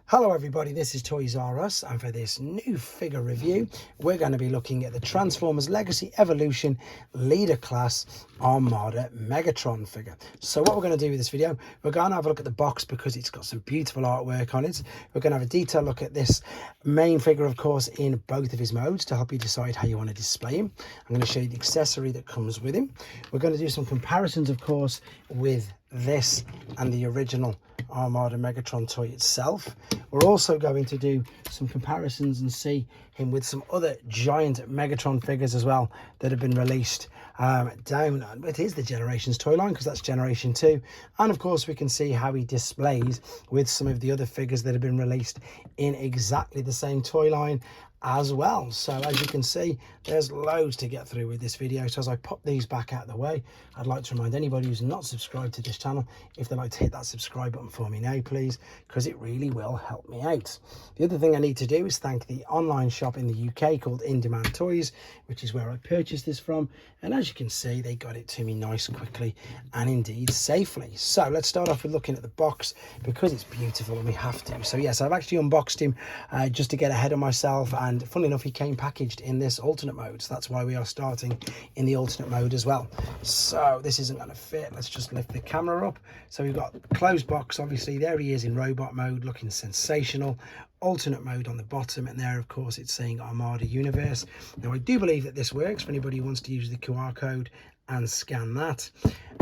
Hello everybody, this is Toys R Us, and for this new figure review we're going to be looking at the Transformers Legacy Evolution Leader Class Armada Megatron figure. So what we're going to do with this video, we're going to have a look at the box because it's got some beautiful artwork on it. We're going to have a detailed look at this main figure, of course, in both of his modes to help you decide how you want to display him. I'm going to show you the accessory that comes with him. We're going to do some comparisons, of course, with this and the original Armada Megatron toy itself. We're also going to do some comparisons and see him with some other giant Megatron figures as well that have been released down. It is the Generations toy line because that's Generation 2, and of course we can see how he displays with some of the other figures that have been released in exactly the same toy line as well. So as you can see, there's loads to get through with this video. So as I pop these back out of the way, I'd like to remind anybody who's not subscribed to this channel, if they'd like to hit that subscribe button for me now, please, because it really will help me out. The other thing I need to do is thank the online shop in the UK called In Demand Toys, which is where I purchased this from. And as you can see, they got it to me nice, quickly, and indeed safely. So let's start off with looking at the box because it's beautiful and we have to. So yes, I've actually unboxed him just to get ahead of myself, and funnily enough, he came packaged in this alternate mode, so that's why we are starting in the alternate mode as well. So this isn't going to fit. Let's just lift the camera up. So we've got closed box, obviously. There he is in robot mode, looking sensational. Alternate mode on the bottom, and there of course it's saying Armada Universe. Now I do believe that this works for anybody who wants to use the QR code and scan that.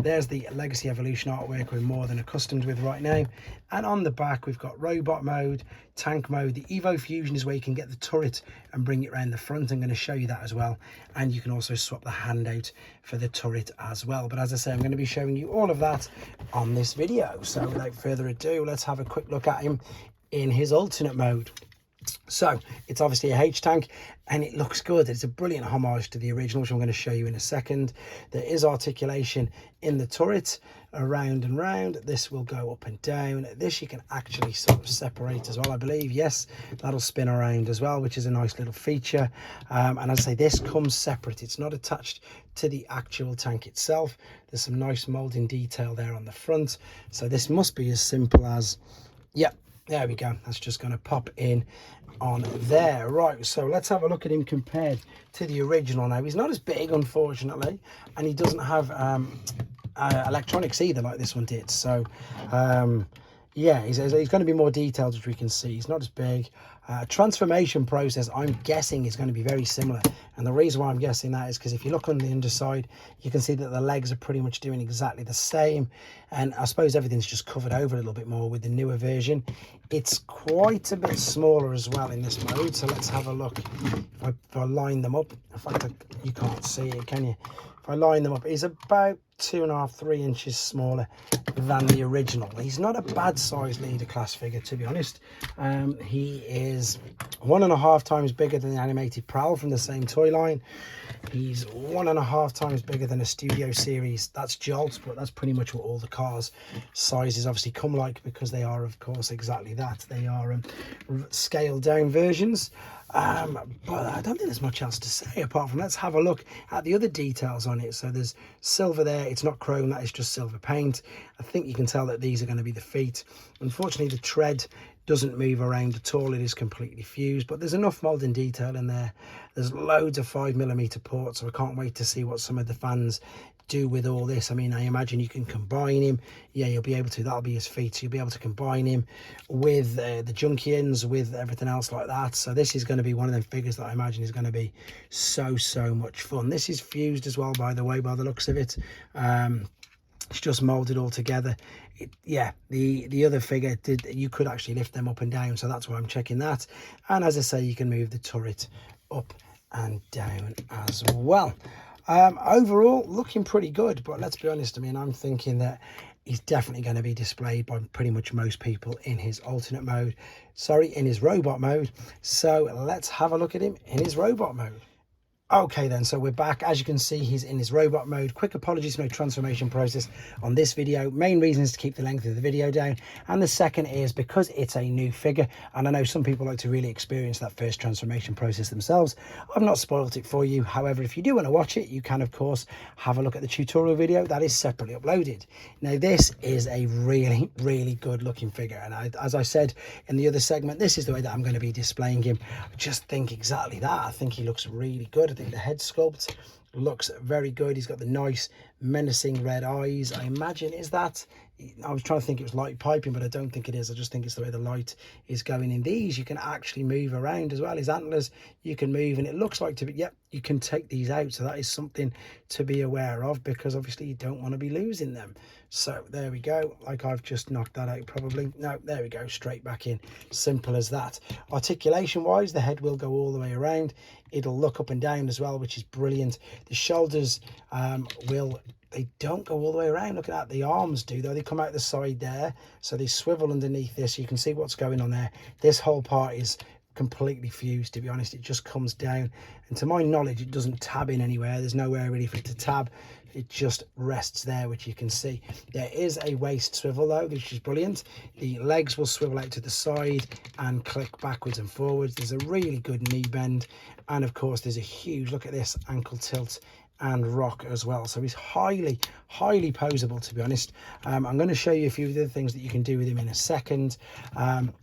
There's the Legacy Evolution artwork we're more than accustomed with right now, and on the back we've got robot mode, tank mode. The Evo Fusion is where you can get the turret and bring it around the front. I'm going to show you that as well, and you can also swap the hand out for the turret as well. But as I say, I'm going to be showing you all of that on this video. So without further ado, let's have a quick look at him in his alternate mode. So it's obviously a H-tank and it looks good. It's a brilliant homage to the original, which I'm going to show you in a second. There is articulation in the turret around and round. This will go up and down. This you can actually sort of separate as well, I believe. Yes, that'll spin around as well, which is a nice little feature. And as I say, this comes separate. It's not attached to the actual tank itself. There's some nice molding detail there on the front. So this must be as simple as, yep, there we go. That's just going to pop in on there. Right, so let's have a look at him compared to the original. Now, he's not as big, unfortunately, and he doesn't have electronics either like this one did. So yeah, he's going to be more detailed, which we can see. He's not as big. Transformation process, I'm guessing, is going to be very similar, and the reason why I'm guessing that is because if you look on the underside, you can see that the legs are pretty much doing exactly the same, and I suppose everything's just covered over a little bit more with the newer version. It's quite a bit smaller as well in this mode, so let's have a look. If I line them up, in fact, you can't see it, can you? If I line them up, he's about 2.5–3 inches smaller than the original. He's not a bad size leader class figure, to be honest. He is 1.5 times bigger than the animated Prowl from the same toy line. He's 1.5 times bigger than a Studio Series. That's Jolt, but that's pretty much what all the cars sizes obviously come like, because they are, of course, exactly that. They are scaled down versions. But I don't think there's much else to say apart from let's have a look at the other details on it. So there's silver there. It's not chrome, that is just silver paint. I think you can tell that these are going to be the feet. Unfortunately, the tread doesn't move around at all. It is completely fused, but there's enough molding detail in there. There's loads of 5mm ports, so I can't wait to see what some of the fans do with all this. I mean, I imagine you can combine him. Yeah, you'll be able to. That'll be his feet, so you'll be able to combine him with the Junkians, with everything else like that. So this is going to be one of them figures that I imagine is going to be so much fun. This is fused as well, by the way, by the looks of it. It's just molded all together. Yeah, the other figure you could actually lift them up and down, so that's why I'm checking that. And as I say, you can move the turret up and down as well. Overall, looking pretty good, but let's be honest, I mean, I'm thinking that he's definitely going to be displayed by pretty much most people in his alternate mode. Sorry, in his robot mode. So let's have a look at him in his robot mode. Okay then, so we're back. As you can see, he's in his robot mode. Quick apologies for no transformation process on this video. Main reason is to keep the length of the video down, and the second is because it's a new figure, and I know some people like to really experience that first transformation process themselves. I've not spoiled it for you. However, if you do want to watch it, you can of course have a look at the tutorial video that is separately uploaded. Now this is a really good looking figure, and as I said in the other segment, this is the way that I'm going to be displaying him. I just think exactly that. I think he looks really good. I think the head sculpt looks very good. He's got the nice menacing red eyes. I imagine, is that, I was trying to think it was light piping, but I don't think it is. I just think it's the way the light is going in. These you can actually move around as well. His antlers you can move, and it looks like to be, yep, you can take these out. So that is something to be aware of, because obviously you don't want to be losing them. So there we go. Like I've just knocked that out probably. No, there we go, straight back in. Simple as that. Articulation wise, the head will go all the way around. It'll look up and down as well, which is brilliant. The shoulders they don't go all the way around. Look at that. The arms do, though. They come out the side there, so they swivel underneath this. You can see what's going on there. This whole part is completely fused, to be honest. It just comes down, and to my knowledge it doesn't tab in anywhere. There's nowhere really for it to tab. It just rests there, which you can see. There is a waist swivel though, which is brilliant. The legs will swivel out to the side and click backwards and forwards. There's a really good knee bend, and of course there's a huge, look at this, ankle tilt and rock as well. So he's highly posable, to be honest. I'm going to show you a few of the things that you can do with him in a second,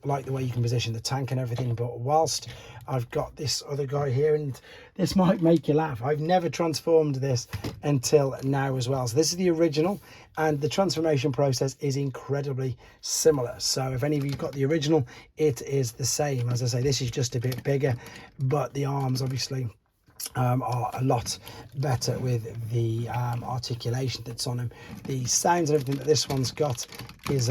like the way you can position the tank and everything. But whilst I've got this other guy here, and this might make you laugh, I've never transformed this until now as well. So this is the original, and the transformation process is incredibly similar. So if any of you got the original, it is the same. As I say, this is just a bit bigger, but the arms obviously are a lot better with the articulation that's on him. The sounds and everything that this one's got is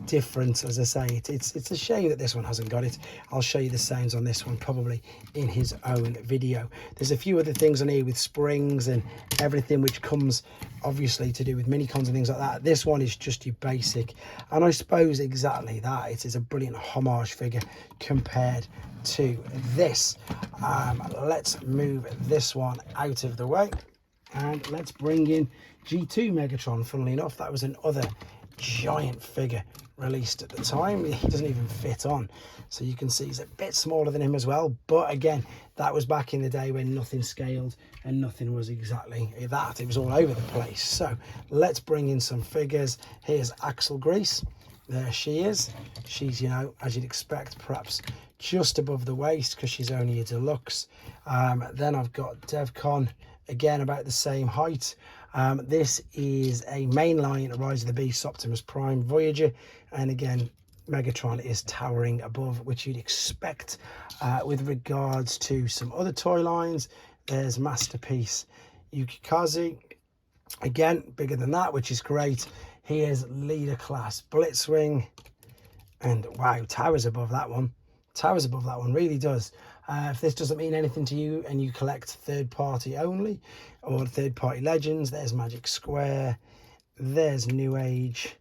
different. As I say, it's a shame that this one hasn't got it. I'll show you the sounds on this one probably in his own video. There's a few other things on here with springs and everything, which comes obviously to do with mini cons and things like that. This one is just your basic, and I suppose exactly that. It is a brilliant homage figure compared to this. Let's move this one out of the way, and let's bring in G2 Megatron. Funnily enough, that was another giant figure released at the time. He doesn't even fit on, so you can see he's a bit smaller than him as well. But again, that was back in the day when nothing scaled and nothing was exactly that. It was all over the place. So let's bring in some figures. Here's Axel Grease. There she is. She's, you know, as you'd expect, perhaps just above the waist because she's only a deluxe. Then I've got DevCon, again about the same height. This is a mainline Rise of the Beasts Optimus Prime Voyager, and again Megatron is towering above, which you'd expect with regards to some other toy lines. There's Masterpiece Yukikazu, again bigger than that, which is great. Here's Leader Class Blitzwing, and wow, towers above that one. Towers above that one, really does. If this doesn't mean anything to you and you collect third party only or third party legends, there's Magic Square, there's New Age,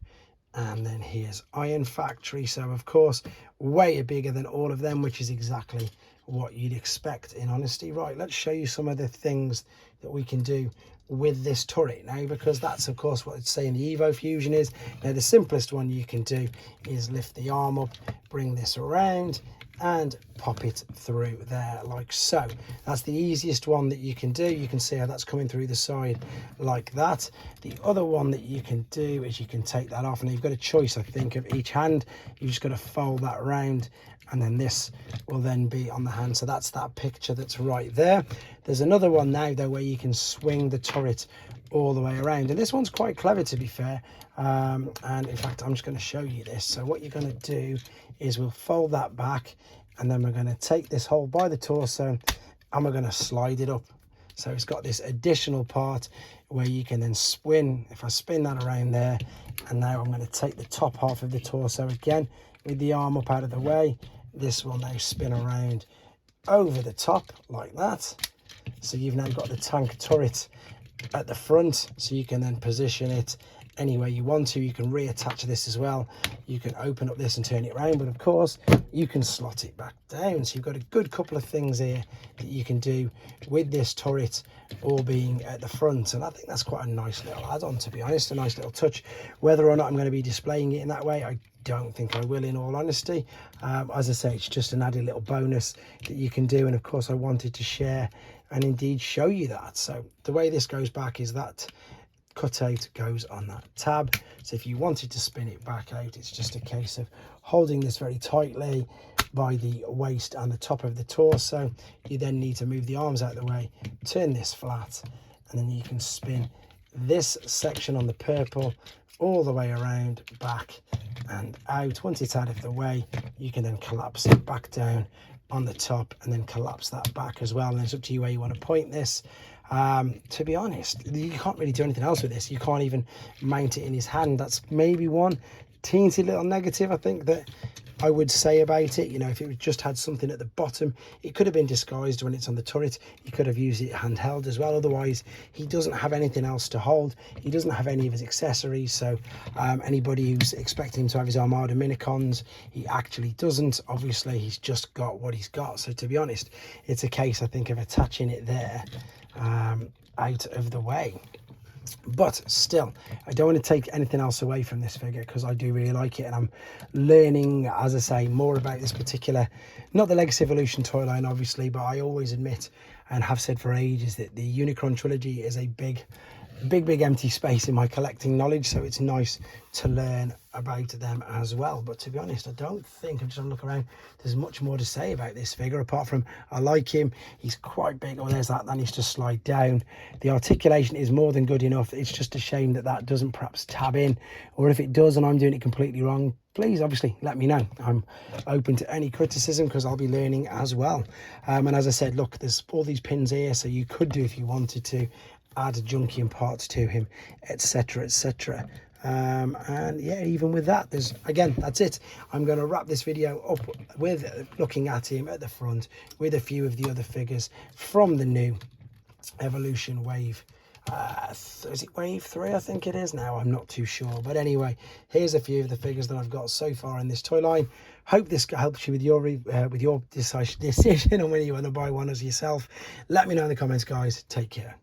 and then here's Iron Factory. So of course way bigger than all of them, which is exactly what you'd expect in honesty. Right, let's show you some of the things that we can do with this turret now, because that's of course what it's saying the Evo Fusion is. Now the simplest one you can do is lift the arm up, bring this around and pop it through there like so. That's the easiest one that you can do. You can see how that's coming through the side like that. The other one that you can do is you can take that off, and you've got a choice, I think, of each hand. You've just got to fold that around, and then this will then be on the hand. So that's that picture that's right there. There's another one now though where you can swing the turret all the way around, and this one's quite clever, to be fair. And in fact I'm just going to show you this. So what you're going to do is we'll fold that back, and then we're going to take this hole by the torso and we're going to slide it up. So it's got this additional part where you can then spin. If I spin that around there, and now I'm going to take the top half of the torso again with the arm up out of the way. This will now spin around over the top like that. So you've now got the tank turret at the front, so you can then position it any way you want to. You can reattach this as well. You can open up this and turn it around, but of course you can slot it back down. So you've got a good couple of things here that you can do with this turret all being at the front, and I think that's quite a nice little add-on, to be honest, a nice little touch. Whether or not I'm going to be displaying it in that way, I don't think I will, in all honesty. As I say, it's just an added little bonus that you can do, and of course I wanted to share and indeed show you that. So the way this goes back is that cutout goes on that tab. So if you wanted to spin it back out, it's just a case of holding this very tightly by the waist and the top of the torso. You then need to move the arms out of the way, turn this flat, and then you can spin this section on the purple all the way around, back and out. Once it's out of the way, you can then collapse it back down on the top and then collapse that back as well. And it's up to you where you want to point this. To be honest, you can't really do anything else with this. You can't even mount it in his hand. That's maybe one teensy little negative, I think, that I would say about it. You know, if it just had something at the bottom, it could have been disguised when it's on the turret. You could have used it handheld as well. Otherwise, he doesn't have anything else to hold. He doesn't have any of his accessories. So anybody who's expecting him to have his Armada minicons, he actually doesn't. Obviously, he's just got what he's got. So to be honest, it's a case, I think, of attaching it there out of the way. But still, I don't want to take anything else away from this figure, because I do really like it, and I'm learning, as I say, more about this particular, not the Legacy Evolution toy line obviously, but I always admit and have said for ages that the Unicron trilogy is a big empty space in my collecting knowledge. So it's nice to learn about them as well. But to be honest, I don't think, I'm just having a look around, there's much more to say about this figure apart from I like him. He's quite big. Oh, there's that needs to slide down. The articulation is more than good enough. It's just a shame that that doesn't perhaps tab in, or if it does and I'm doing it completely wrong, please obviously let me know. I'm open to any criticism, because I'll be learning as well. And as I said, look, there's all these pins here, so you could do, if you wanted to, add Junkium parts to him, etc, etc. And yeah, even with that, there's, again, that's it. I'm going to wrap this video up with looking at him at the front with a few of the other figures from the new Evolution Wave. Is it Wave 3? I think it is now. I'm not too sure. But anyway, here's a few of the figures that I've got so far in this toy line. Hope this helps you with your decision on whether you want to buy one as yourself. Let me know in the comments, guys. Take care.